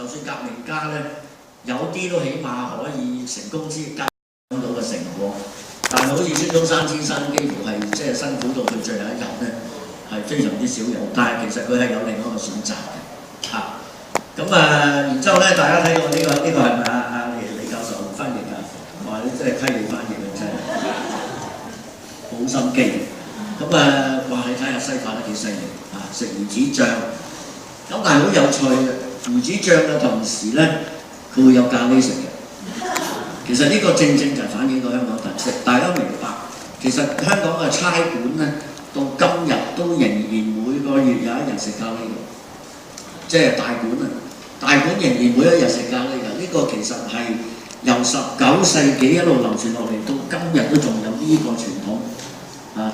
就算革命家咧，有啲都起碼可以成功之間到嘅成果。但係好似孫中山先生，幾乎係即係辛苦到佢最後一日咧，係非常之少有。但係其實佢係有另一個選擇嘅嚇。咁然之後咧，大家睇過呢個係咪李教授翻譯㗎？哇！你真係溪你翻譯嘅真係好心機。咁話你睇下西化得幾犀利啊！食魚子醬。咁但係好有趣嘅，魚子醬嘅同時咧，佢會有咖喱食嘅。其實呢個正正就係反映到香港特色。大家明白，其實香港嘅差館咧，到今日都仍然每個月有一日食咖喱嘅，即係大館啊！大館仍然每一日食咖喱嘅。呢個其實係由19世紀一路流傳落嚟，到今日都仲有呢個傳統。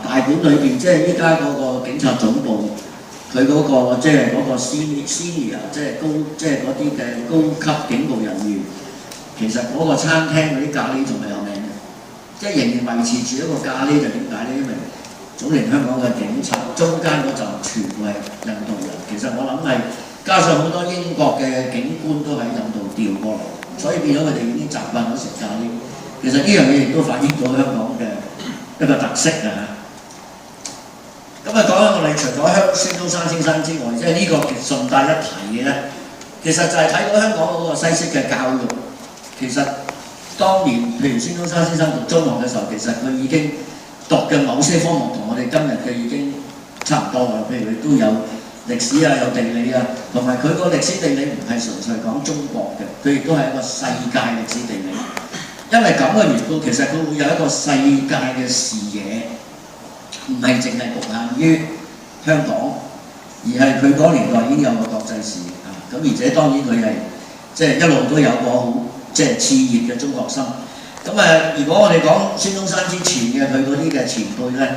大館裏邊即係依家嗰個警察總部，佢嗰個即係嗰個 senior 即係嗰啲嘅高級警務人員，其實嗰個餐廳嗰啲咖喱仲係有名嘅，即係仍然維持住一個咖喱就點解咧？因為早年香港嘅警察中間嗰陣全部係印度人，其實我諗係加上好多英國嘅警官都喺印度調過嚟，所以變咗佢哋已經習慣咗食咖喱。其實呢樣嘢亦都反映到香港嘅一個特色啊！咁講緊我哋除咗孫中山先生之外，即係呢個順帶一提嘅咧，其實就係睇到香港嗰個西式嘅教育。其實當年譬如孫中山先生讀中學嘅時候，其實佢已經讀嘅某些科目同我哋今日嘅已經差唔多啦。譬如佢都有歷史啊，有地理啊，同埋佢個歷史地理唔係純粹講中國嘅，佢亦都係一個世界歷史地理。因為咁嘅緣故，其實佢會有一個世界嘅視野。唔係淨係局限於香港，而係佢嗰年代已經有個國際視野啊！咁而且當然佢係即係一路都有個好即係熾熱嘅中國心。咁如果我哋講孫中山之前嘅佢嗰啲嘅前輩咧，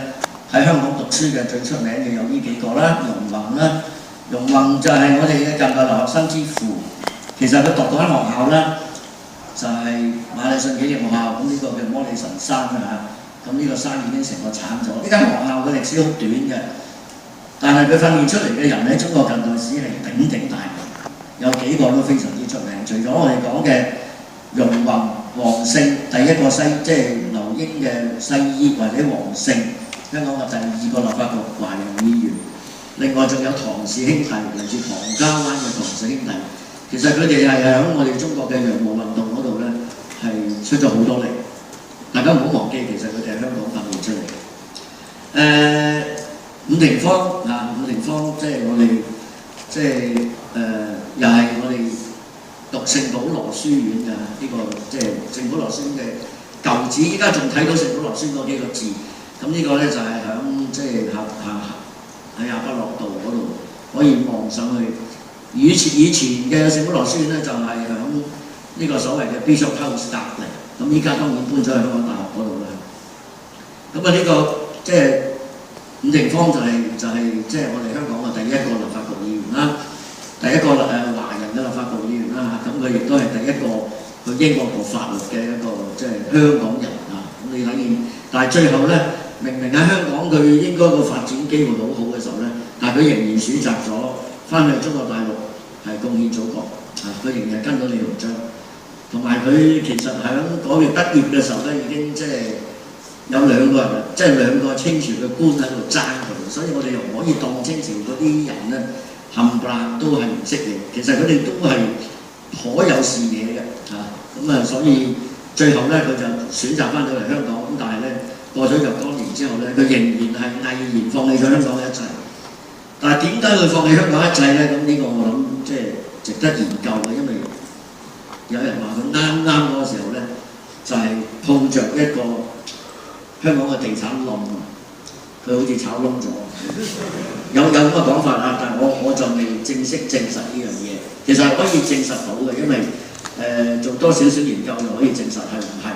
喺香港讀書嘅最出名嘅有呢幾個啦，容閎啦，容閎就係我哋嘅近代留學生之父。其實佢讀嗰間學校啦，就係馬禮遜紀念學校，咁呢個叫摩理臣山啊。咁呢個山已經成個剷咗。呢間學校嘅歷史好短嘅，但係佢訓練出嚟嘅人喺中國近代史係鼎鼎大名，有幾個都非常之出名。除咗我哋講嘅容閎、黃勝，第一個即係留英嘅西醫，或者黃勝，香港嘅第二個立法局華人議員。另外仲有唐氏兄弟，嚟自唐家灣嘅唐氏兄弟。其實佢哋係喺我哋中國嘅洋務運動嗰度咧，係出咗好多力。大家唔好忘記，其實佢哋係香港訓練出嚟嘅。伍廷芳伍廷芳即係我哋即係又係我哋讀聖保羅書院嘅呢個即係聖保羅書院嘅舊址，依家仲睇到聖保羅書院嗰幾個字。咁呢個咧就係響即係喺亞畢諾道嗰度可以望上去。以前嘅聖保羅書院咧就係響呢個所謂嘅 Bishop House 隔離。咁依家當然搬咗去香港大學嗰度啦。咁呢個即係伍廷芳就係即係我哋香港嘅第一個立法局議員啦，第一個華人嘅立法局議員啦。咁佢亦都係第一個去英國讀法律嘅一個即係香港人啊。咁你睇見，但係最後咧，明明喺香港佢應該個發展機會好好嘅時候咧，但係佢仍然選擇咗翻去中國大陸係貢獻祖國啊！佢仍然跟到李鴻章。同埋佢其實喺嗰邊畢業嘅時候咧，已經即係有兩個人，即係兩個清朝嘅官喺度爭佢，所以我哋又唔可以當清朝嗰啲人咧冚唪唥都係唔識嘢，其實佢哋都係頗有視野嘅嚇。咁所以最後咧佢就選擇翻到嚟香港，咁但係咧過咗若干年之後咧，佢仍然係毅然放棄咗香港嘅一切。但係點解佢放棄香港一切咧？咁呢個我諗即係值得研究嘅，因為有人話佢啱嗰個時候咧，就係碰着一個香港嘅地產冧，佢好似炒窿咗。有咁嘅講法啊，但係我就未正式證實呢樣嘢。其實係可以證實到嘅，因為做多少少研究就可以證實係唔係。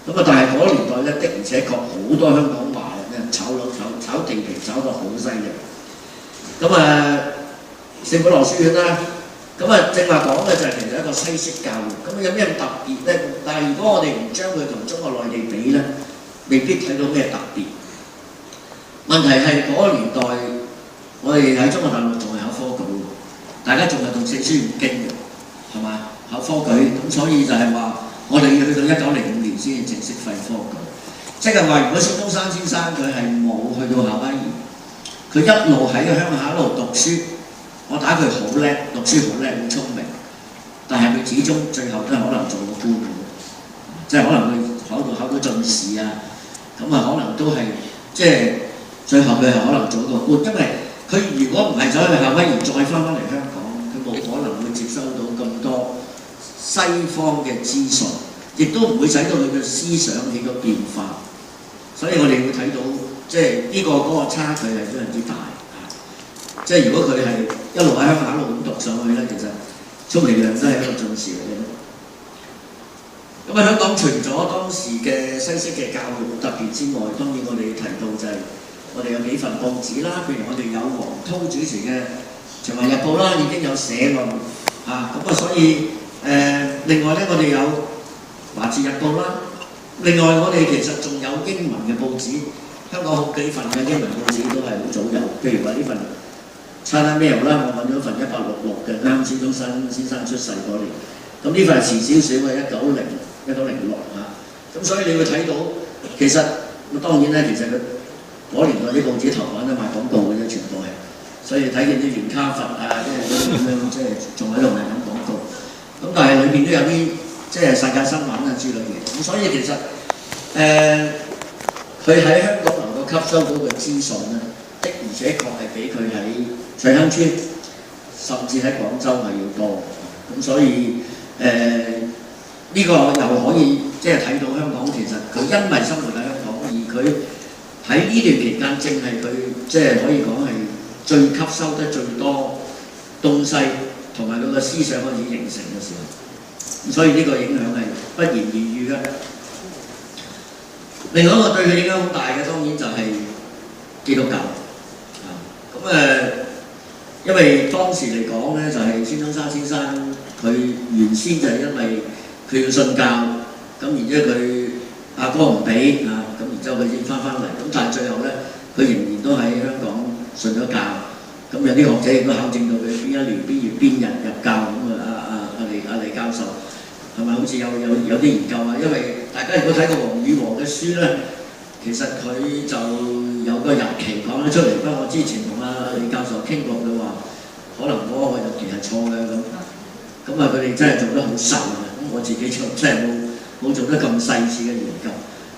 咁但係嗰年代咧，的而且確好多香港華人咧炒樓炒地皮炒到好犀利。咁聖保羅書院啦。正話講嘅就係其實一個西式教育，咁有咩特別咧？但係如果我哋唔將佢同中國內地比咧，未必睇到咩特別。問題係嗰個年代，我哋喺中國大陸仲係有科舉，大家仲係讀四書五經嘅，係嘛？考科舉，咁所以就係話我哋要去到1905年先至正式廢科舉。即係話，如果孫中山先生佢係冇去到夏威夷，佢一路喺鄉下一路讀書，我打佢好叻，讀書好叻，好聰明，但係佢始終最後都係可能做個官嘅，即係可能佢考到進士啊，咁啊可能都係即係最後佢係可能做個官，因為佢如果唔係走去夏威夷再翻嚟香港，佢冇可能會接收到咁多西方嘅資訊，亦都唔會使到佢嘅思想起個變化。所以我哋會睇到，即係呢個差距係非常之大。即係如果佢係一路喺鄉下一路咁讀上去咧，其實充其量都係一個進士嚟嘅。咁啊，香港除咗當時嘅西式嘅教育特別之外，當然我哋提到就係我哋有幾份報紙啦，譬如我哋有黃濤主持嘅《長環日報》啦，已經有社論咁啊，所以另外咧我哋有《華字日報》啦。另外，我哋其實仲有英文嘅報紙，香港好幾份嘅英文報紙都係好早有，譬如話呢份《China Mail》啦，我揾咗份1866嘅，啱孫中山先生出世嗰年，咁呢份係遲少少嘅1906咁所以你會睇到，其實當然咧，其實佢嗰年代啲報紙頭版都賣廣告嘅啫，全部係，所以睇見啲袁卡佛啊，即係嗰啲咁樣，即係仲喺度賣緊廣告，咁但係裏邊都有啲。即係世界新聞啊之類嘅，咁所以其實佢喺香港能夠吸收到嘅資訊咧，的而且確係比佢喺翠亨村甚至喺廣州係要多，咁所以呢個又可以即係睇到香港其實佢因為生活喺香港，而佢喺呢段期間正係佢即係可以講係最吸收得最多東西，同埋佢個思想開始形成嘅時候。所以呢個影響係不言而喻嘅。另外一個對佢影響好大嘅，當然就係基督教。因為當時嚟講咧，就係孫中山先生佢原先就係因為佢要信教，咁然之後佢阿哥唔俾咁然之後佢先翻嚟。咁但係最後咧，佢仍然都喺香港信咗教。咁有啲學者亦都考證到佢邊一年邊月邊日入教咁阿李教授。係咪好似有啲研究啊？因為大家如果睇過黃宇和嘅書咧，其實佢就有個日期講得出嚟。不過我之前同李教授傾過，佢話可能嗰個日期係錯嘅咁。咁啊，佢哋真係做得好細嘅。咁我自己就真係冇做得咁細緻嘅研究。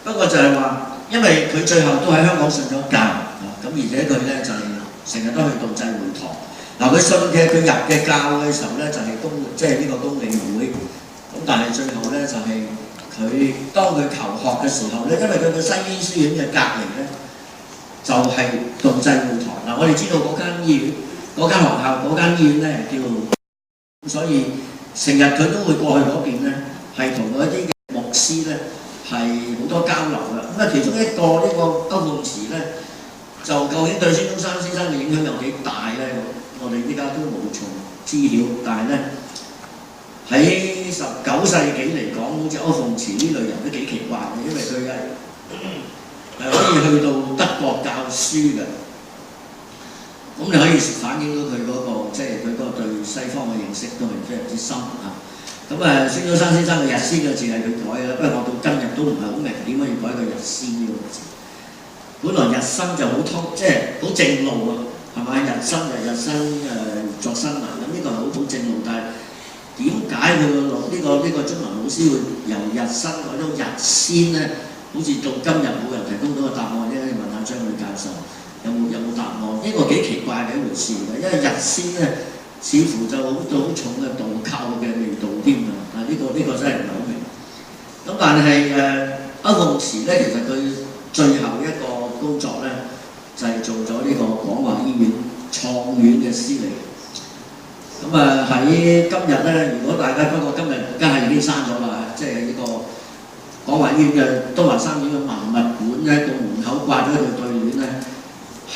不過就係話，因為佢最後都喺香港信咗教咁而且佢咧就係成日都去道濟會堂。佢信嘅佢入嘅教嘅時候咧，就係即係呢個公理會。咁但係最後咧就係佢當佢求學嘅時候咧，因為佢個西醫書院嘅隔離咧就係道濟會堂。我哋知道嗰間醫院、嗰間學校、嗰間醫院咧係叫，所以成日佢都會過去嗰邊咧，係同嗰啲嘅牧師咧係好多交流嘅。其中一個呢個歐鳳慈咧，就究竟對孫中山先生嘅影響有幾大咧？我哋依家都無從知曉，但係咧。喺19世紀嚟講，好似歐鳳慈呢類人都幾奇怪嘅，因為佢係可以去到德國教書嘅。咁你可以反映到佢嗰個即係佢嗰個對西方嘅認識都係非常之深咁孫中山先生嘅日先嘅字係佢改嘅，不過我到今日都唔係好明點解要改個日先呢個字。本來日新就好通，即係好正路係咪？日新就日新作新聞，咁呢個係好正路，但係。點解佢呢個中文老師會由日新改到日先咧？好似到今日冇人提供到個答案啫。問下張宇教授有冇答案？呢個幾奇怪嘅一回事嘅，因為日先咧似乎就好重嘅道教嘅味道添啊！呢個真係唔係好明。咁但係歐鳳慈咧，其實佢最後一個工作咧就係做咗呢個廣華醫院創院嘅司理。咁喺今日咧，如果大家不過今日梗係已經閂咗啦，即係呢個廣華醫院嘅東華三院嘅文物館咧，個門口掛咗條對聯咧，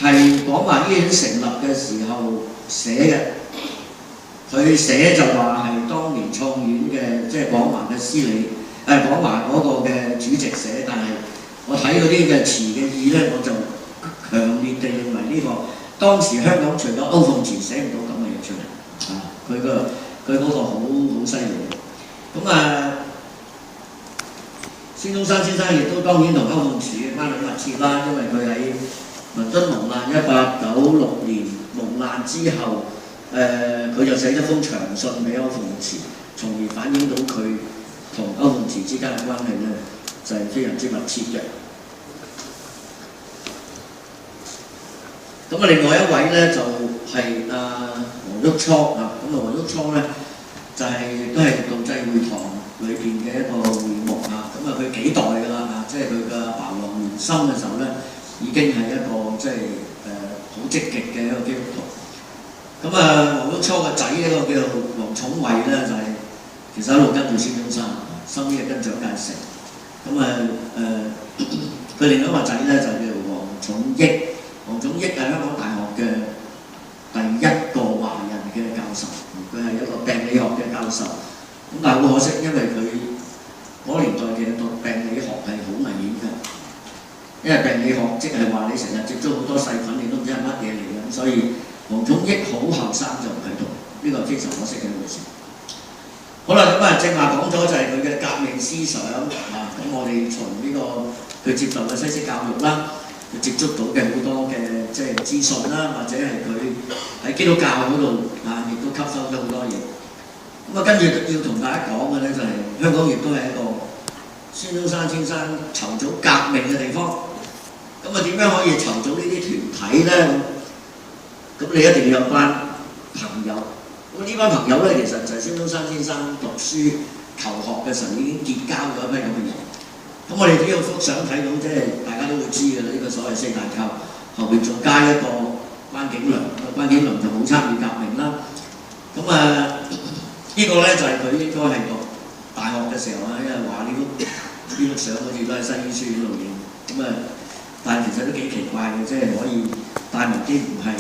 係廣華醫院成立嘅時候寫嘅。佢寫就話係當年創院嘅，即係廣華嘅司理，廣華嗰個嘅主席寫。但係我睇嗰啲嘅詞嘅意咧，我就強烈地認為呢個當時香港除咗歐鳳慈寫唔到咁嘅嘢出嚟。佢佢嗰個好犀利。咁孫中山先生亦都當然同歐夢慈關係密切啦，因為佢喺倫敦蒙難1896年蒙難之後，佢就寫咗封長信俾歐夢慈，從而反映到佢同歐夢慈之間嘅關係咧，就係非常之密切嘅。咁另外一位咧就係黃旭初啊，咁黃旭初咧就係都係道濟會堂裏邊嘅一個會牧啊，咁佢幾代㗎啦即係佢嘅茅王元心嘅時候咧，已經係一個即係好積極嘅一個基督徒。咁黃旭初嘅仔一個叫做黃寵惠咧，就係、其實一路跟住孫中山，收尾跟蔣介石。佢另一個仔咧就叫黃寵益。黃寵益係香港大學嘅第一個華人嘅教授，佢係一個病理學嘅教授。咁但係好可惜，因為佢嗰年代嘅讀病理學係好危險嘅，因為病理學即係話你成日接觸好多細菌，你都唔知係乜嘢嚟嘅，所以黃寵益好後生就唔喺度，呢個係非常可惜嘅一回事。好啦，正話講咗就係佢嘅革命思想咁我哋從呢個佢接受嘅西式教育啦。佢接觸到嘅好多嘅即係資訊啦，或者係佢喺基督教嗰度亦都吸收咗好多嘢。跟住要同大家講嘅咧就係、香港亦都係一個孫中山先生籌組革命嘅地方。點樣可以籌組呢啲團體咧？咁你一定要有班朋友。呢班朋友咧其實就係孫中山先生讀書求學嘅時候已經結交咗一批咁嘅人。我哋呢個幅相睇到，即係大家都會知嘅啦。呢個所謂四大靠後邊仲加一個關景良，關景良就冇參與革命啦。呢個咧就係佢應該係讀大學嘅時候因為話呢幅相好似都係西醫書院度影。但係其實都幾奇怪嘅，即係可以帶埋啲唔係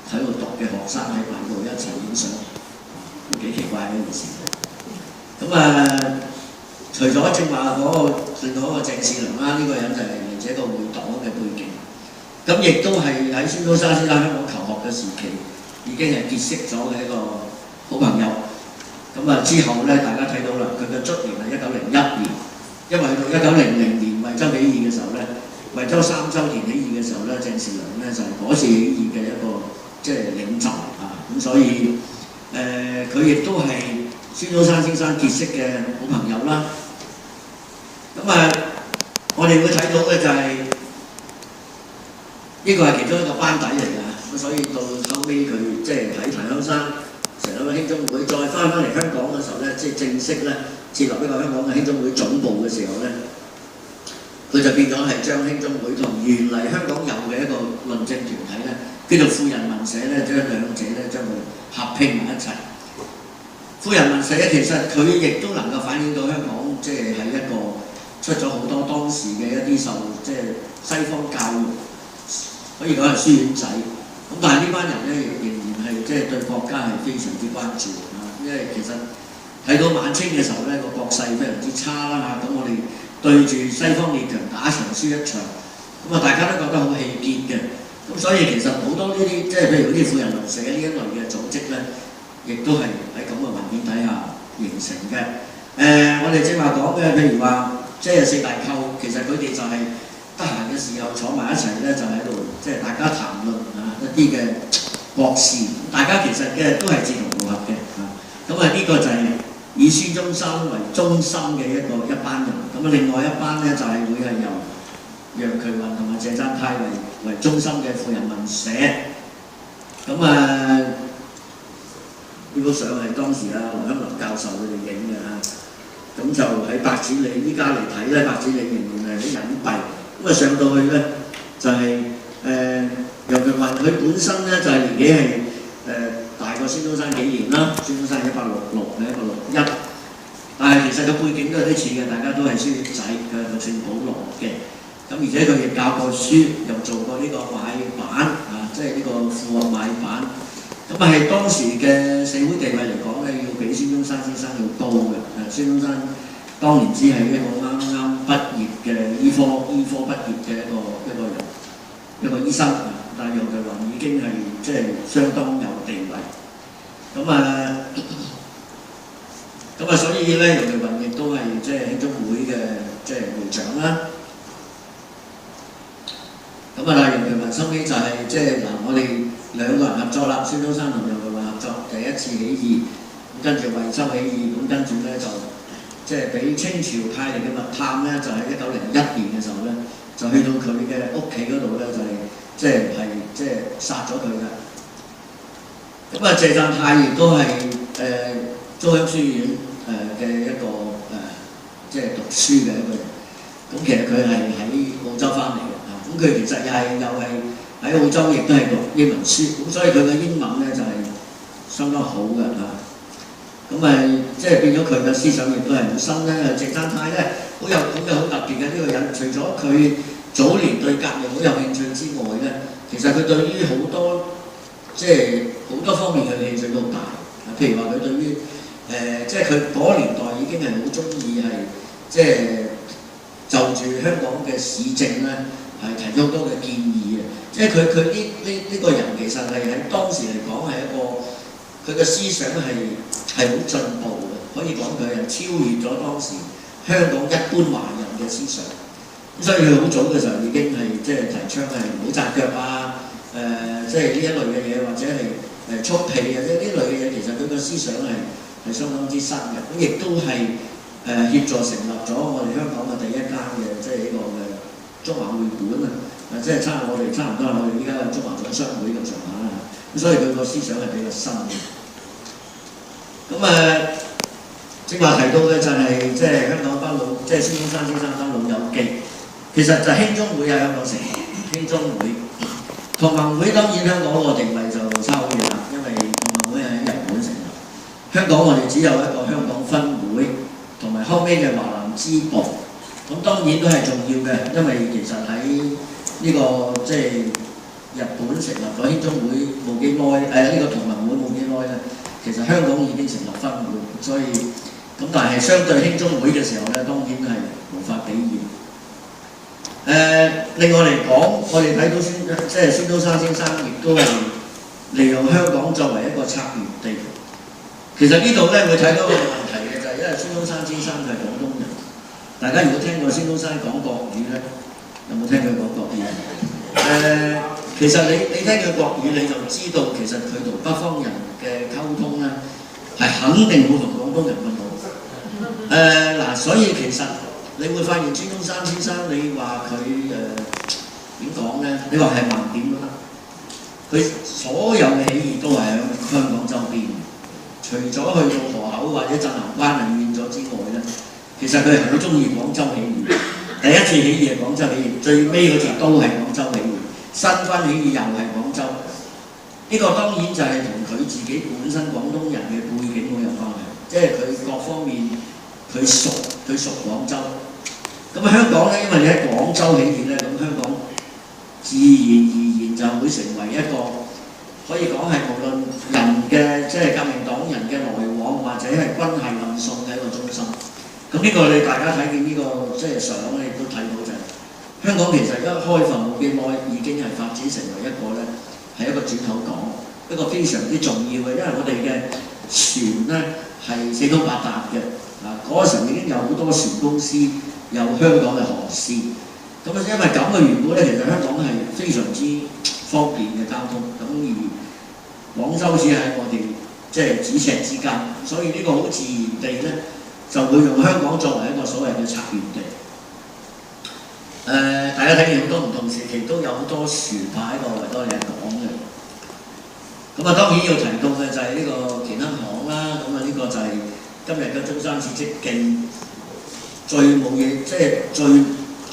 喺度讀嘅學生喺埋度一齊影相，都幾奇怪嘅一件事。除咗正話嗰個另外一個鄭士良啦，呢個人就係嚟自一個會黨嘅背景，亦都係喺孫中山先生香港求學嘅時期已經係結識咗嘅一個好朋友。之後咧，大家睇到啦，佢嘅卒年係1901年，因為去到1900年惠州起義嘅時候咧，惠州3週年起義嘅時候咧，鄭士良咧就係嗰次起義嘅一個即係領袖所以佢亦都係孫中山先生結識嘅好朋友啦。我哋會睇到嘅就係呢個係其中一個班底嚟㗎，所以到後尾佢即係喺檀香山成立個興中會，再翻嚟香港嘅時候咧，即係正式咧設立呢個香港嘅興中會總部嘅時候咧，佢就變咗係將興中會同原嚟香港有嘅一個論政團體咧，叫做婦人民社咧，將兩者咧將佢合併埋一齊。婦人民社其實佢亦都能夠反映到香港即係喺一個出咗好多當時嘅一啲受即係西方教育，可以講係書院仔。但係呢班人咧仍然係即係對國家係非常之關注因為其實睇到晚清嘅時候咧，個國勢非常之差啦咁我哋對住西方列強打場輸一場，大家都覺得好氣結嘅。所以其實好多呢啲即係譬如好似婦人民社呢一類嘅組織咧，亦都係喺咁嘅環境底下形成嘅。我哋正話講嘅，譬如話即係四大寇，其實佢哋就係得閒嘅時候坐埋一齊咧，就喺度即係大家談論一啲嘅國事，大家其實嘅都係志同道合嘅呢個就係以孫中山為中心嘅一班人。另外一班咧就係會係由楊衢雲同埋謝纘泰為中心嘅婦人民社。呢個相係當時羅香林教授佢哋影嘅就喺白紙里，依家嚟睇咧，白紙里仍然係好隱蔽。上到去咧就係楊衢雲，佢本身咧就係年紀係大過孫中山幾年啦。孫中山係1866，係161，但係其實個背景都有啲似嘅，大家都係書院仔，佢係讀聖保羅嘅。而且佢亦教過書，又做過呢個買辦即係呢個副學買辦。係當時嘅社會地位嚟講咧，要比孫中山先生要高嘅。孫中山當年只係一個啱啱畢業嘅醫科畢業嘅一個醫生，但係楊衢雲已經係即係相當有地位。咁啊，所以咧，楊培雲亦都係即係興中會嘅即係會長啦。咁啊，楊培雲收尾就係即係嗱，我哋兩個人合作啦，孫中山同楊培雲合作，第一次起義，咁跟住惠州起義，咁跟住咧就即係俾清朝派嚟嘅密探咧，就喺1901年嘅時候咧，就去到佢嘅屋企嗰度咧，就係即係殺咗佢嘅。咁啊，謝纘泰亦都係中央書院嘅一個即係讀書嘅一個人。咁其實佢係喺澳洲翻嚟嘅。咁佢其實又係喺澳洲，亦都係讀英文書，咁所以佢嘅英文咧就係相當好嘅嚇。咁即係變咗佢嘅思想亦都係好深咧。謝纘泰咧好特別嘅呢個人，除咗佢早年對革命好有興趣之外咧，其實佢對於好多即係好多方面嘅興趣都好大。譬如話佢對於即係佢嗰個年代已經係好中意係即係就住香港嘅市政咧。係提出好多嘅建議嘅，即係佢呢個人其實係喺當時嚟講係一個佢嘅思想係好進步嘅，可以講佢係超越咗當時香港一般華人嘅思想。咁所以佢好早嘅時候已經係即係提倡係唔好紮腳啊，即係呢一類嘅嘢，或者係蓄氣啊，即係呢類嘅嘢，其實佢嘅思想係相當之新嘅。咁亦都係協助成立咗我哋香港嘅第一間嘅即係呢個嘅中華會館啊，即係差唔多係我哋依家嘅中華總商會咁上下啦。咁所以佢個思想係比較新嘅。咁正話提到嘅就係即係香港班老，即係孫中山先生班老友記，其實就興中會喺香港成立，興中會同盟會當然香港個地位就差好遠啦，因為同盟會係喺日本成立，香港我哋只有一個香港分會，同埋後尾嘅華南支部。咁當然都係重要嘅，因為其實喺呢個即係日本成立咗興中會冇幾耐，呢個同盟會冇幾耐咧，其實香港已經成立分會，所以咁但係相對興中會嘅時候咧，當然係無法比擬。另外嚟講，我哋睇到即係孫中山先生亦都係利用香港作為一個策源地。其實呢度咧會睇到一個問題嘅就係，因為孫中山先生係廣東人。大家如果聽過孫中山講國語咧，有冇聽佢講國語？其實你聽佢國語，你就知道其實佢同北方人嘅溝通咧，係肯定冇同廣東人咁好。所以其實你會發現孫中山先生，你話佢點講咧？你話係盲點都得。佢所有嘅起義都係喺香港周邊，除咗去到河口或者鎮南關係遠咗之外咧。其實佢係好中意廣州起義，第一次起義係廣州起義，最尾嗰次都係廣州起義，新軍起義又係廣州。呢個當然就係同佢自己本身廣東人嘅背景好有關係，即係佢各方面佢屬廣州。咁香港咧，因為你喺廣州起義咧，咁香港自然而然就會成為一個可以講係無論人嘅即係革命黨人嘅來往，或者係軍械運送嘅一個中心。咁呢個你大家睇見呢個即係相咧，亦都睇到就係香港其實一開埠冇幾耐，已經係發展成為一個咧係一個轉口港，一個非常之重要嘅，因為我哋嘅船咧係四通八達嘅，嗰時候已經有好多船公司，有香港嘅航線。咁因為咁嘅緣故咧，其實香港係非常之方便嘅交通。咁而廣州只係我哋即係咫尺之間，所以呢個好自然地咧。就會用香港作為一個所謂嘅策源地。大家睇見好多唔同時期都有好多船派喺個維多利亞港嘅。咁當然要提到嘅就係呢個乾亨巷啦。咁呢個就係今日嘅中山市即徑最冇嘢，即係最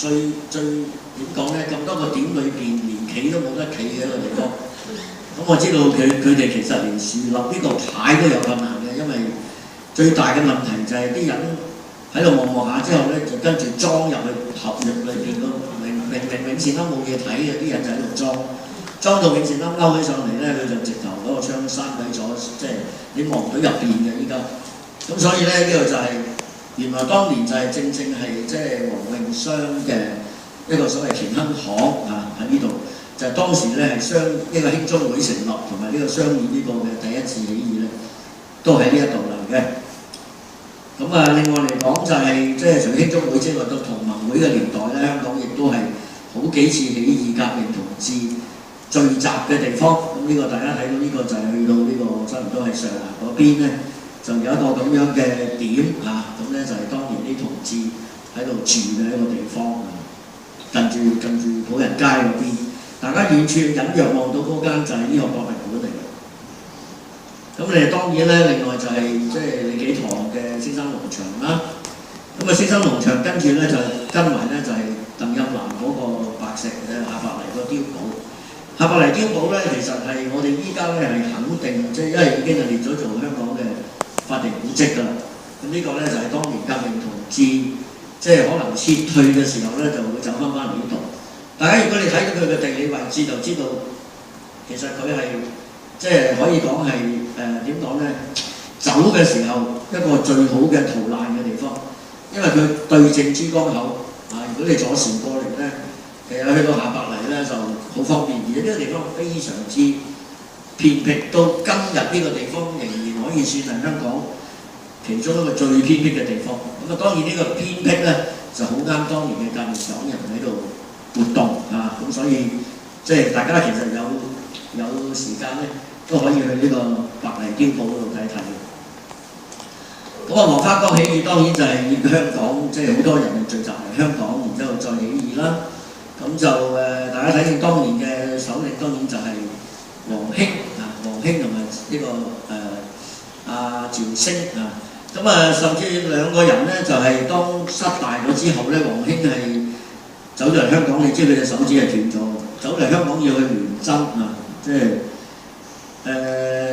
點講咧？咁多個點裏邊，連企都冇得企嘅一個地方。咁我知道佢哋其實連樹立呢個牌都有困難嘅，因為最大嘅問題就係啲人喺度望下之後咧，就跟住裝入去合約裏邊嗰明永善都冇嘢睇嘅，啲人就喺度裝到永善都勾起上嚟咧，佢就直頭嗰個窗閂鬼咗，即係你望唔到入邊嘅依家。咁所以咧呢個就係原來當年就係正係即係黃永商嘅一個所謂乾亨巷喺呢度，就係當時咧係呢個興中會成立同埋呢個商議呢個嘅第一次起義咧。都喺呢一度嚟嘅。咁啊，另外嚟講就係即係除興中會之外，到同盟會嘅年代咧，香港亦都係好幾次起義革命同志聚集嘅地方。咁呢個大家睇到呢個就係去到呢個差唔多係上環嗰邊咧，就有一個咁樣嘅點嚇，咁咧就係當年啲同志喺度住嘅一個地方，近住普仁街嗰邊，大家遠處隱約望到嗰間就係呢個博物館嚟嘅。咁你當然咧，另外就係即係李紀堂嘅先生農場啦。咁啊，先生農場跟住咧就跟埋咧就係鄧蔭南嗰個白石嘅夏伯黎個碉堡。夏伯黎碉堡咧，其實係我哋依家咧係肯定，即係因為已經係列咗做香港嘅法定古蹟㗎啦。咁呢個咧就係當年革命同志即係可能撤退嘅時候咧，就會走翻嚟呢度。大家如果你睇到佢嘅地理位置，就知道其實佢係即係可以講係點講咧？走嘅時候一個最好嘅逃難嘅地方，因為佢對正珠江口啊。如果你坐船過嚟咧，其實去到夏伯黎咧就好方便，而且呢個地方非常之偏僻，到今日呢個地方仍然可以算係香港其中一個最偏僻嘅地方。咁啊，當然呢個偏僻咧就好啱當年嘅革命黨人喺度活動啊，咁所以即係大家其實有時間咧都可以去呢個白泥碉堡嗰度睇睇。咁啊，黃花崗起義當然就係香港即係好多人聚集嚟香港，然之後再起義啦。咁就大家睇見當年嘅首領當然就係黃興啊，黃興同埋呢個阿趙升啊。咁啊，甚至兩個人咧就係當失敗咗之後咧，黃興係走咗嚟香港，你知佢隻手指係斷咗，走嚟香港要去聯針啊，即係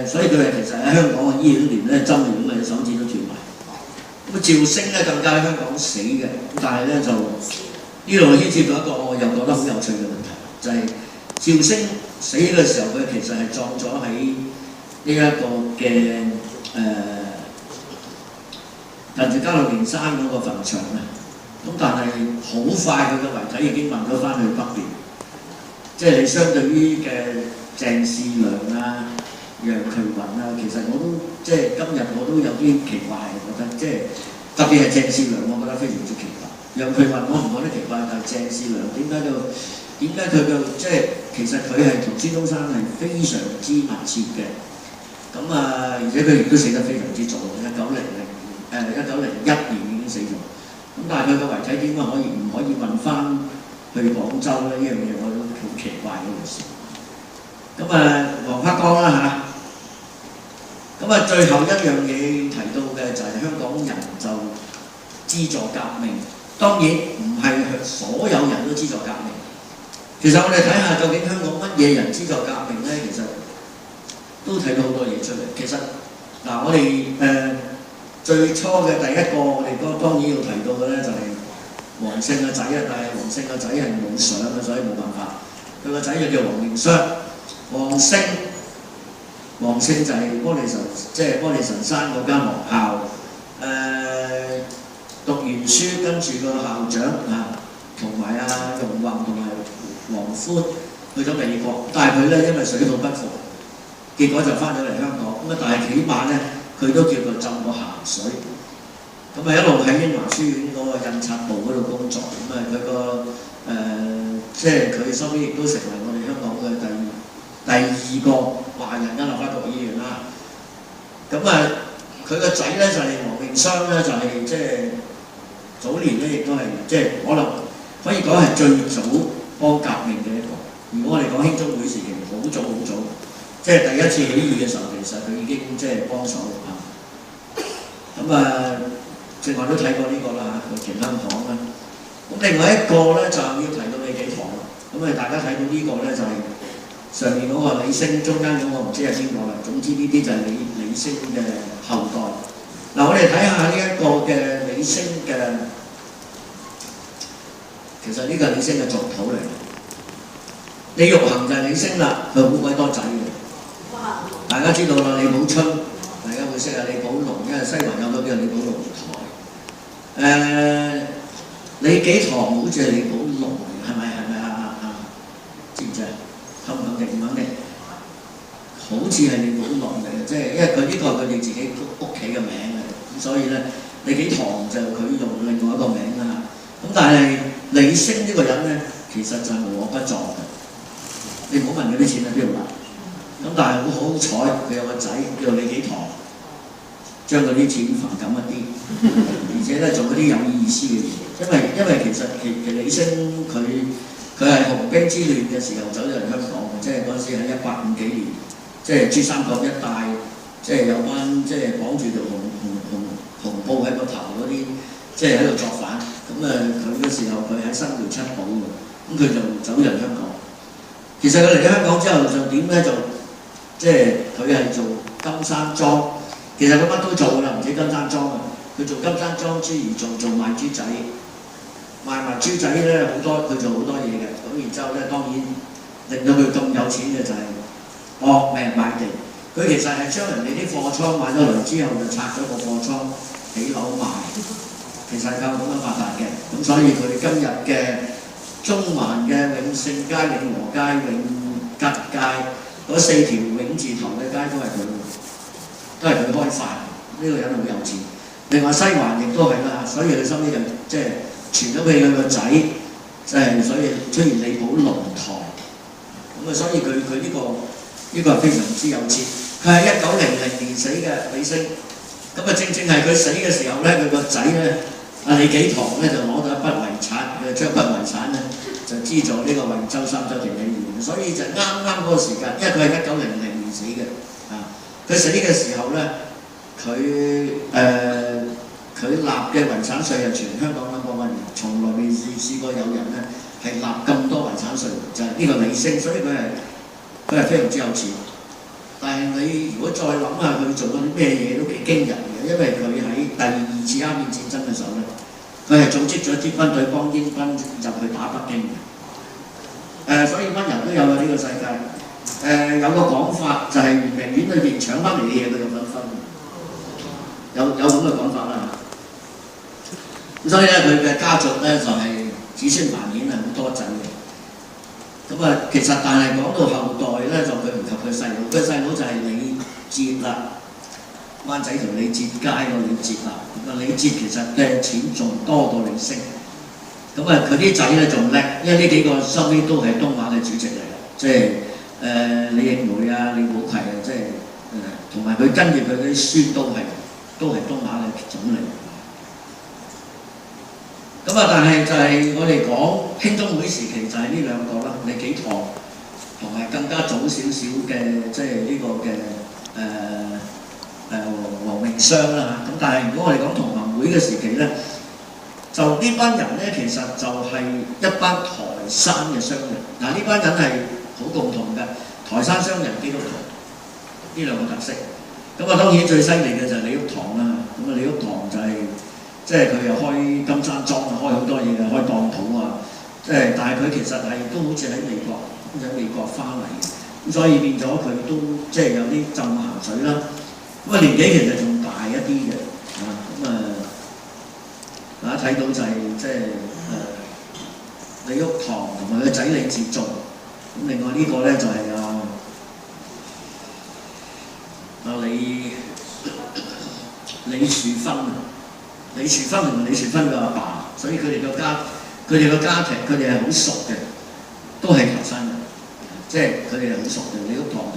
所以佢係其實喺香港嘅醫院連咧針嚟咁啊，隻手指都斷埋。咁啊，趙升咧更加喺香港死嘅，但係咧就呢度牽涉到一個我又覺得好有趣嘅問題，就係趙升死嘅時候，佢其實係葬咗喺呢一個嘅近住加路連山嗰個墳場啊。咁但係好快佢嘅遺體已經運咗翻去北邊，即係你相對於嘅鄭士良啊、楊衢雲啊，其實我都即係今日我都有啲奇怪，覺得即係特別係鄭士良，我覺得非常之奇怪。楊衢雲我唔覺得奇怪，但係鄭士良點解佢嘅即係其實佢係同孫中山係非常之密切嘅。咁啊，而且佢亦都死得非常之早，1901年已經死咗。咁但係佢嘅遺體點解唔可以運翻去廣州咧？呢樣嘢我都好奇怪嗰件事。咁啊，黃花崗啦嚇。咁啊，最後一樣嘢提到嘅就係香港人就資助革命。當然唔係所有人都資助革命。其實我哋睇下究竟香港乜嘢人資助革命咧？其實都睇到好多嘢出嚟。其實嗱，我哋最初嘅第一個，我哋當然要提到嘅咧就係黃勝個仔啊，但係黃勝個仔係冇相嘅，所以冇辦法。佢個仔就叫黃應雙，黃勝就係玻璃神，即係玻璃神山嗰間學校。讀完書跟住個校長啊，同埋容宏同埋黃歡去咗美國，但係佢咧因為水土不服，結果就翻咗嚟香港。咁啊，但係起碼咧，佢都叫做浸過鹹水。咁啊，一路喺英華書院嗰個印刷部嗰度工作。咁啊，佢個即係佢收尾亦都成為我哋香港嘅第二個華人嘅立法局議員啦。咁啊，佢個仔咧就係黃應雙咧，就係即係早年咧亦都係即係可能可以講係最早幫革命嘅一個。如果我哋講興中會時期，好早，即係第一次起義嘅時候，其實佢已經即係幫手嚇。咁啊，正話都睇過呢個啦嚇，乾香堂啦。咁另外一個咧就要提到李紀堂啦。咁啊，大家睇到呢個咧就係上面嗰個李升，中間嗰個唔知係邊個啦。總之呢啲就係李升嘅後代。嗱，我哋睇下呢一個嘅李升嘅，其實呢個係李升嘅族譜嚟。李玉衡就係李升啦，佢好鬼多仔嘅。大家知道啦，李寶春，大家會識啊，李寶龍，因為西環有個叫李寶龍台。李紀堂好似係李寶龍，係咪知唔知啊？肯唔肯定？唔肯定。好似係李寶龍嚟嘅，即係因為佢呢個係佢哋自己屋企嘅名嚟，咁所以咧，李紀堂就佢用另外一個名啦。咁但係李升呢個人咧，其實就係無惡不作嘅。你唔好問佢啲錢喺邊度嚟。咁但係好彩，佢有個仔叫李紀堂，將嗰啲錢還緊一啲，而且咧做嗰啲有意思嘅嘢。因為其實李升佢係紅兵之亂嘅時候走咗嚟香港嘅，即係嗰陣時喺1850幾年，即係珠三角一帶，即係有班即係綁住條紅布喺個頭嗰啲，即係喺度作反。咁佢嗰時候佢喺新寮七堡嘅，咁佢就走入香港。其實佢嚟咗香港之後就點咧？就即係佢係做金山莊，其實佢乜都做㗎啦，唔止金山莊啊！佢做金山莊之餘做賣豬仔。賣埋豬仔咧好多，佢做好多嘢嘅。咁然之後咧，當然令到佢咁有錢嘅就係搏命買地。佢其實係將人哋啲貨倉買咗嚟之後，就拆咗個貨倉起樓賣。其實係靠咁樣發達嘅。咁所以佢今日嘅中環嘅永勝街、永和街、永吉街嗰4條永字頭嘅街都係佢開發。呢個人好有錢。另外西環亦都係啦，所以佢收尾就即係。傳咗俾佢個仔，所以出現利寶龍台。咁所以佢呢個係非常之有錢。佢係1900年死嘅李升。咁正係佢死嘅時候咧，佢個仔咧李紀堂咧就攞到一筆遺產，佢將筆遺產咧就資助呢個惠州三州田理園。所以就啱嗰個時間，因為佢係1900年死嘅。佢死嘅時候咧，佢立嘅遺產稅係全香港100蚊，從來未試過有人咧係立咁多遺產稅，就係呢個李升，所以佢係非常之有錢。但係你如果再諗下佢做咗啲咩嘢都幾驚人嘅，因為佢喺第2次鴉片戰爭嘅時候咧，佢係組織咗支軍隊幫英軍入去打北京嘅。所以乜人都有啊呢個世界。有個講法就係圓明園裏邊搶翻嚟嘅嘢佢有份分，有咁嘅講法啦。咁所以咧，佢嘅家族咧就係子孫繁衍係好多仔嘅。咁其實但係講到後代咧，就佢唔及佢細佬。佢細佬就係李哲啦，灣仔同李哲街個李哲啦。李哲其實嘅錢仲多過李升。咁佢啲仔咧仲叻，因為呢幾個收尾都係東亞嘅主席嚟嘅，即係李應梅啊、李寶祺啊，即係同埋佢跟住佢啲孫都係東亞嘅總理。但係就係我哋講興中會時期就係呢兩個啦，李紀堂同埋更加早少少嘅即係呢個嘅黃榮雙啦嚇。咁但係如果我哋講同盟會嘅時期咧，就呢班人咧其實就係一班台山嘅商人。呢班人係好共同嘅，台山商人基督徒呢兩個特色。當然最犀利嘅就係李玉堂啦。李玉堂就係即係佢又開金山莊啊，開好多嘢嘅，開當鋪啊。但係佢其實係都好似喺美國翻嚟嘅，咁所以變咗佢都即係有啲浸鹹水啦。年紀其實仲大一啲嘅大家睇到就係即係李玉堂同埋佢仔李哲仲。另外呢個咧就係李樹芬啊。李樹芬同李樹芬嘅阿爸，所以佢哋個家庭佢哋係好熟嘅，都係台山人，即係佢哋係好熟嘅。李玉堂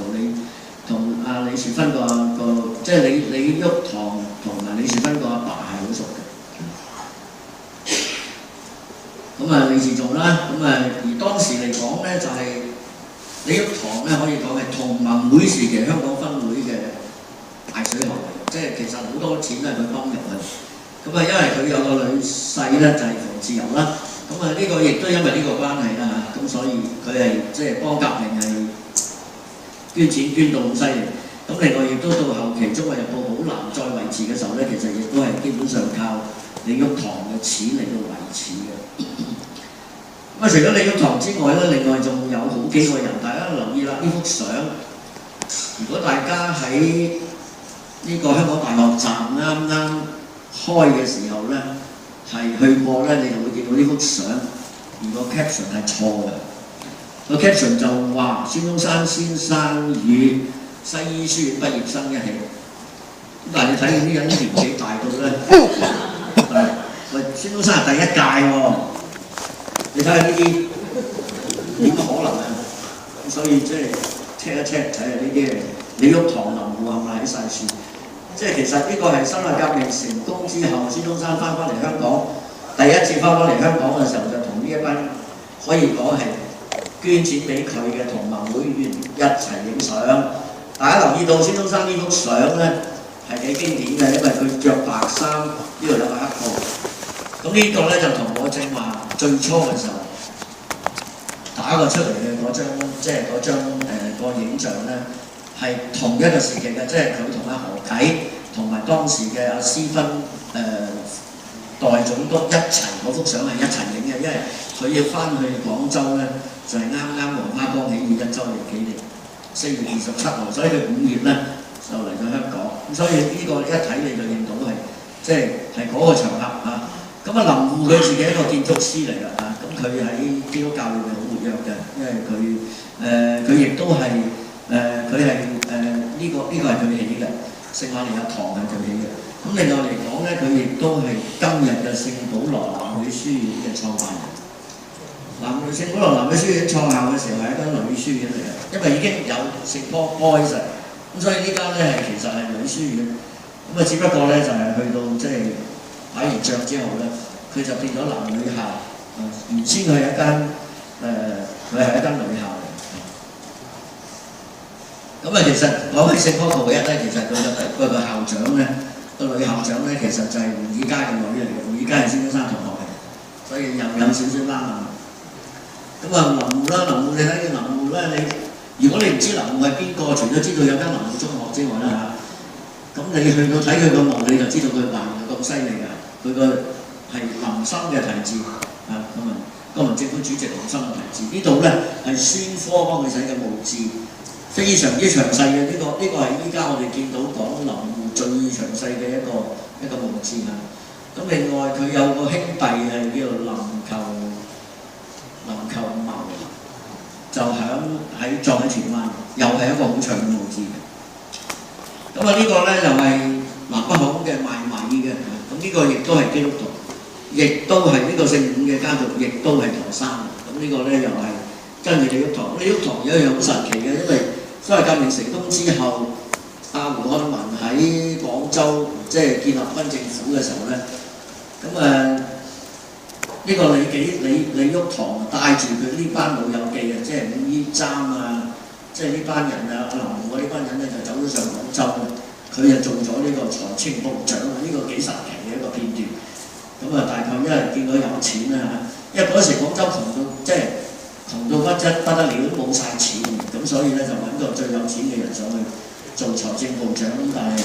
同李樹芬個即係李玉堂同埋李樹芬個阿爸係好熟嘅。李哲仲啦，而當時嚟講咧就係李玉堂咧可以講係同盟會時期香港分會嘅大水喉嚟，即係其實好多錢都係佢幫入去。因為佢有個女婿咧就係馮自由啦。呢個亦都因為呢個關係啦嚇，所以佢係即係幫革命係捐錢捐到好犀利。另外亦都到後期《中華日報》好難再維持嘅時候咧，其實亦都係基本上靠李玉堂嘅錢嚟到維持嘅。除咗李玉堂之外咧，另外仲有好幾個人，大家留意啦。呢幅相，如果大家喺呢個香港大學站啱啱開嘅時候咧，係去過咧，你就會見到呢幅相，而個 caption 係錯嘅。個 caption 就話孫中山先生與西醫書院畢業生一起。但係你睇見啲人年紀大到咧，孫中山係第一屆喎，你睇下呢啲點可能啊？所以即係 check 一 check 睇下呢啲嘢，李玉堂、林護係咪喺晒樹？即係其實呢個係辛亥革命成功之後，孫中山翻嚟香港，第一次翻嚟香港嘅時候就同呢一班可以講係捐錢俾佢嘅同盟會員一齊影相。大家留意到孫中山呢幅相咧係幾經典嘅，因為佢着白衫，呢度有個黑布。咁呢個咧就同我正話最初嘅時候打過出嚟嘅嗰張，即係嗰張個影像咧。係同一個時期嘅，即係佢同阿何啟同埋當時嘅阿施勳代總督一齊嗰幅相係一齊影嘅，因為佢要翻去廣州咧，就係啱啱黃花崗起義1週年紀念，4月27號，所以佢5月咧就嚟咗香港，咁所以呢個一睇你就認到係即係嗰個場合啊。咁啊林護佢自己一個建築師嚟㗎啊，咁佢喺基督教裏面好活躍嘅，因為佢亦都係。佢係呢個係佢起嘅，聖瑪利亞堂係佢起嘅。咁另外嚟講咧，佢亦都係今日嘅聖保羅男女書院嘅創辦人。聖保羅男女書院創校嘅時候係一間女書院嚟嘅，因為已經有聖保 boys 咁，所以呢間咧係其實係女書院。咁啊，只不過咧就係去到即係打完仗之後咧，佢就變咗男女校。原先佢係一間佢係一間女校。咁啊，其實講起聖保羅1咧，其實佢個校長咧，個女校長咧，其實就係胡爾佳嘅女嚟嘅，胡爾佳係孫中山同學嘅，所以又有少少拉埋。咁啊，林護啦，林護你睇嘅林護咧，如果你唔知林護係邊個，除咗知道有間林護中學之外啦嚇，咁你去到睇佢個墓，你就知道佢話咁犀利㗎。佢個係林森嘅題字啊，咁啊，國民政府主席林森嘅題字，呢度咧係孫科幫佢寫嘅墓誌。非常之詳細嘅，呢個係依家我哋見到講林護最詳細嘅一個墓誌啊。咁另外佢有個兄弟係叫做林求謀，就喺葬喺荃灣，又係一個好長嘅墓誌。咁啊呢個咧就係南北行嘅賣米嘅，咁呢個亦都係基督徒，亦都係呢個姓伍嘅家族，亦都係唐生。咁呢個咧又係跟住李玉堂。李玉堂有一樣好神奇嘅，因為辛亥革命成功之後，阿胡漢民喺廣州即係建立軍政府嘅時候咧，咁呢個李玉堂帶住佢呢班老友記啊，即係伍依簪啊，即係呢班人啊，阿林護呢班人咧就走咗上廣州，佢就做咗呢個財青部長啊，呢個幾神奇嘅一個片段。咁啊，大概因為見到有錢啦嚇，因為嗰時廣州窮到即係窮到不得了，都冇晒錢，咁所以咧就揾個最有錢嘅人上去做財政部長，咁但係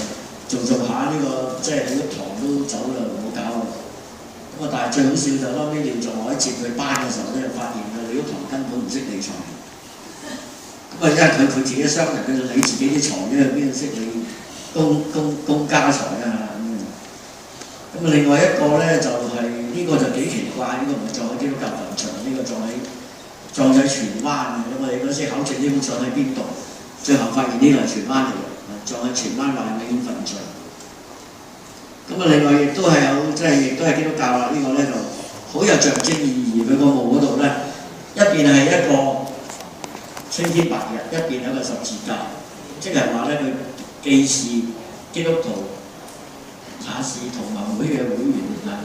做下呢個即係李玉堂都走啦，冇搞啦。咁啊，但係最好笑就後尾廖仲愷接佢班嘅時候咧，就發現李玉堂根本唔識理財。咁啊，因為佢自己商人，佢就理自己啲財啫，邊度識理公家財啊咁啊，另外一個咧就係呢個就幾奇怪，呢個唔係葬喺基督教墳場，呢個葬喺荃灣嘅。咁我哋嗰時考證呢幅相喺邊度，最後發現呢個係荃灣嚟嘅，葬喺荃灣萬里墳場。咁啊，另外亦都係有即係亦都係基督教啦，呢個咧就好有象徵意義。佢個墓嗰度咧，一邊係一個青天白日，一邊係一個十字架，即係話咧佢既是基督徒，也是同盟會嘅會員啊。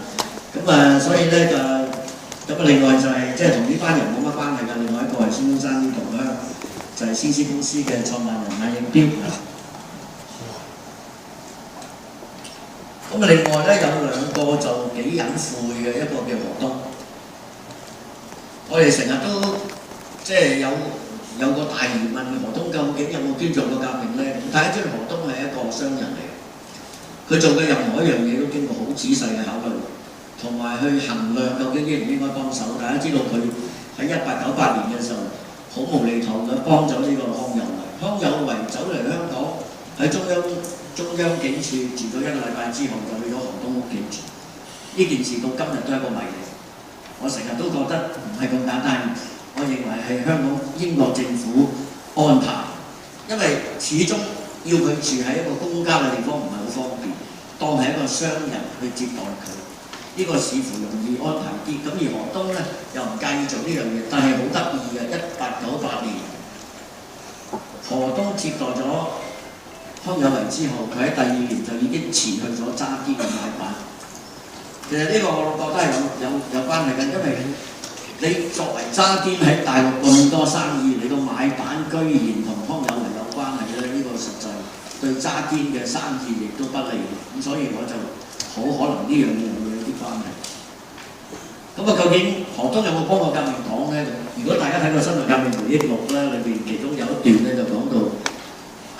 咁啊，所以咧咁啊，另外就係即係同呢班人冇乜關係㗎。另外一個係孫中山啲同鄉，就係先施公司嘅創辦人馬應彪。咁啊，另外咧有兩個就幾隱晦嘅，一個叫何東。我哋成日都即係有個大疑問，何東究竟有冇捐助過革命咧？大家知道何東係一個商人嚟嘅，佢做嘅任何一樣嘢都經過好仔細嘅考慮，同埋去衡量究竟應唔應該幫手。大家知道佢喺1898年嘅時候，好無厘頭咁幫咗呢個康有為。康有為走嚟香港喺中央警署住咗1個禮拜之後，就去咗何東屋企住。呢件事到今日都係一個謎嚟。我成日都覺得唔係咁簡單。我認為係香港英國政府安排，因為始終要佢住喺一個公家嘅地方唔係好方便，當係一個商人去接待佢。呢個似乎容易安排啲。咁而何東咧又唔介意做呢樣嘢，但係好得意嘅。1898年，何東接待咗康有為之後，佢喺第2年就已經辭去咗渣甸嘅買辦。其實呢個我覺得係有關係嘅，因為你作為渣甸喺大陸咁多生意，你個買辦居然同康有為有關係咧，呢個實在對渣甸嘅生意亦都不利。咁所以我就好可能呢樣嘢會有啲關係。咁啊，究竟何東有冇幫過革命黨咧？如果大家睇過《辛亥革命回憶錄》咧，裏邊其中有一段咧就講到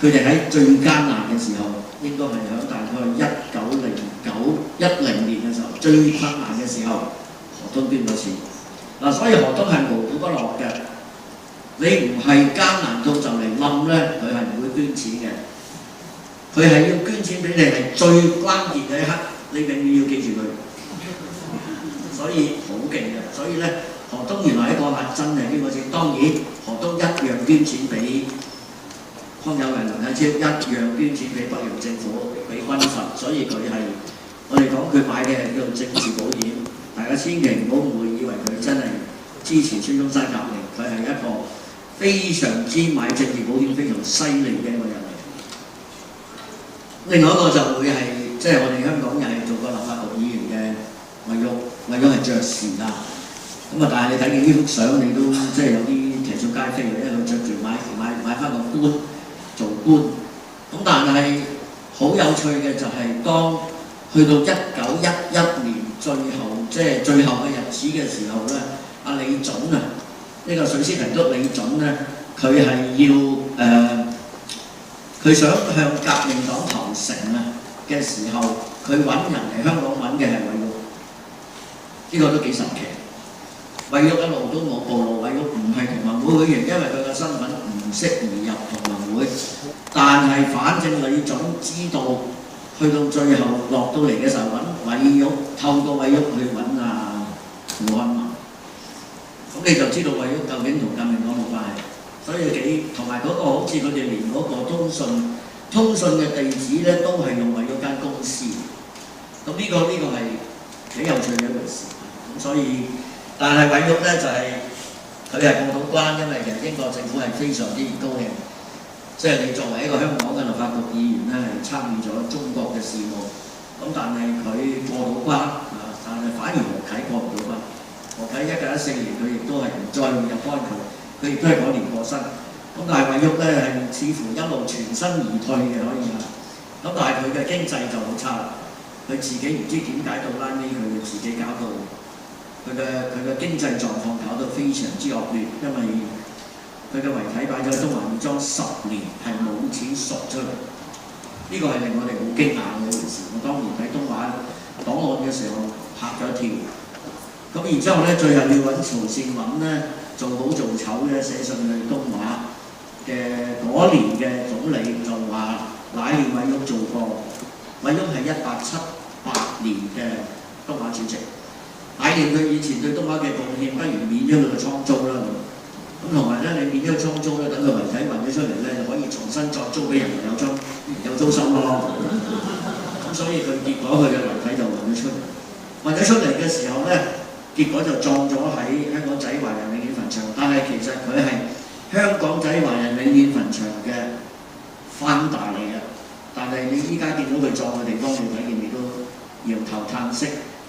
佢哋喺最艱難嘅時候，應該係響大概1910年嘅時候，最困難嘅時候，何東捐咗錢。嗱，所以何東係無苦不樂嘅。你唔係艱難到就嚟冧咧，佢係唔會捐錢嘅。佢係要捐錢俾你，係最關鍵嘅一刻，你永遠要記住佢。所以好勁嘅。所以咧，何東原來喺嗰下真係捐過錢。當然，何東一樣捐錢俾康有為、梁啟超，一樣捐錢俾北洋政府、俾軍閥。所以佢係我哋講佢買嘅係叫做政治保險。大家千祈唔好誤會，以為佢真係支持孫中山革命。佢係一個非常之買政治保險非常犀利嘅一個人嚟。另外一個就會係即係我哋香港又係做過立法局議員嘅韋玉係爵士啦。咁啊，但係你睇見呢幅相，你都即係有啲啼笑皆非嘅，因為佢着住買翻個官做官。咁但係好有趣嘅就係當去到1911年最後嘅日子嘅時候咧，阿李總啊，呢個水師提督李總咧，佢係要佢想向革命黨投誠啊嘅時候，佢揾人嚟香港揾嘅係韋玉，呢個都幾神奇。韋玉一路都冇暴露，韋玉唔係同盟會會員，因為佢嘅身份唔適宜入同盟會。但係反正李總知道，去到最後落到嚟嘅時候揾韋玉，透過韋玉去揾胡漢民。咁你就知道韋玉究竟同革命黨冇關係。所以同埋嗰個好似佢哋連嗰個通訊嘅地址咧，都係用韋玉間公司。咁呢個係幾有趣嘅一回事。咁所以，但係韋玉咧就係佢係過到關，因為其實英國政府係非常之高興，即係你作為一個香港嘅立法局議員咧，係參與咗中國嘅事務。咁但係佢過到關啊，但係反而何啟過唔到關。何啟1914年佢亦都係唔再入關佢。佢亦都係嗰年過身，咁但係韋玉咧係似乎一路全身而退嘅可以啊，咁但係佢嘅經濟就好差，佢自己唔知點解到拉尾佢自己搞到佢嘅經濟狀況搞到非常之惡劣，因為佢嘅遺體擺咗喺東華義莊10年係冇錢贖出嚟，呢個係令我哋好驚訝嘅一件事。我當年睇東華檔案嘅時候嚇咗一跳，咁然之後咧最後要揾曹善敏咧。做好做醜咧，寫信去東華嘅嗰年嘅總理就話乃念韋玉做過，韋玉係1878年嘅東華主席，乃念佢以前對東華嘅貢獻，不如免咗佢嘅倉租啦。咁同埋咧，你免咗倉租咧，等佢遺體運咗出嚟咧，就可以重新再租俾人，有租收咯。咁所以結果佢嘅遺體就運咗出嚟，運咗出嚟嘅時候咧。結果就葬咗喺香港仔華人永遠墳場，但係其實佢係香港仔華人永遠墳場嘅翻大嚟嘅。但係你依家見到佢葬嘅地方，你睇見你都搖頭嘆息。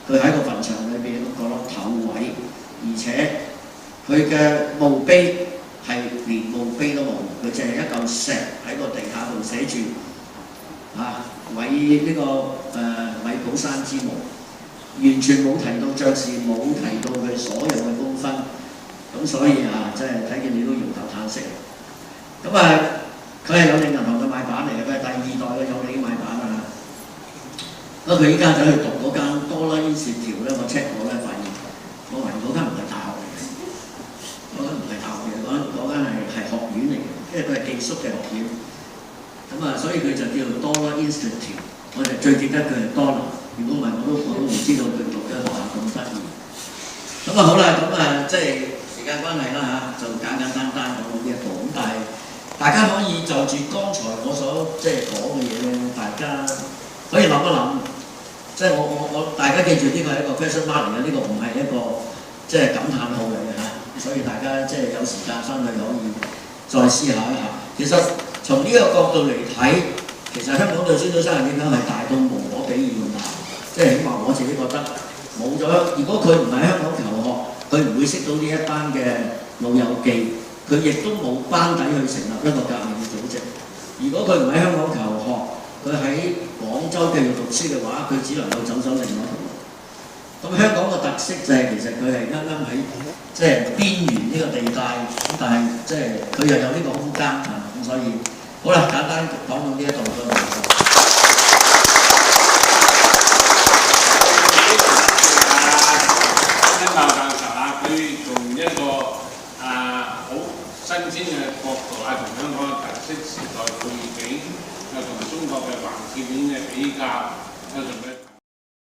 佢喺個墳場裏邊嗰粒頭位，而且佢嘅墓碑係連墓碑都冇，佢淨係一嚿石喺個地下度寫住韋寶山之墓。完全冇提到爵士，冇提到佢所有嘅功勳，咁所以真係睇見你都搖頭嘆息。咁佢係有利銀行嘅買辦嚟嘅，佢係第2代嘅有利買辦啊。咁佢依家走去讀嗰間多拉因士條咧，我 check 過咧，發現我懷疑嗰間唔係大學嚟嘅，嗰間唔係大學嘅，嗰間係學院嚟嘅，因為佢係寄宿嘅學院。咁所以佢就叫做多拉因士條，我哋最記得佢係多拉。如果唔係，我都唔知道佢讀嘅學校咁得意。咁好啦，即係時間關係啦就簡單講到呢一步。咁但係大家可以就住剛才我所講嘅嘢咧，大家可以諗一諗，即係我大家記住呢個係一個 question mark 嚟嘅，呢個唔係一個即係感嘆號嚟嘅嚇，所以大家即係有時間翻去可以再思考一下。其實從呢個角度嚟睇，其實香港對孫中山嘅影響係大到無可比擬咁大，即係起碼我自己覺得冇咗。如果佢唔喺香港求學，佢唔會識到呢一班嘅老友記，佢亦都冇班底去成立一個革命嘅組織。如果佢唔喺香港求學，佢喺廣州繼續讀書嘅話，佢只能夠走另外一條路。咁香港嘅特色就係、其實佢係啱啱喺即係邊緣呢個地帶，但係即係佢又有呢個空間嚇，咁所以好啦，簡單講到呢一度。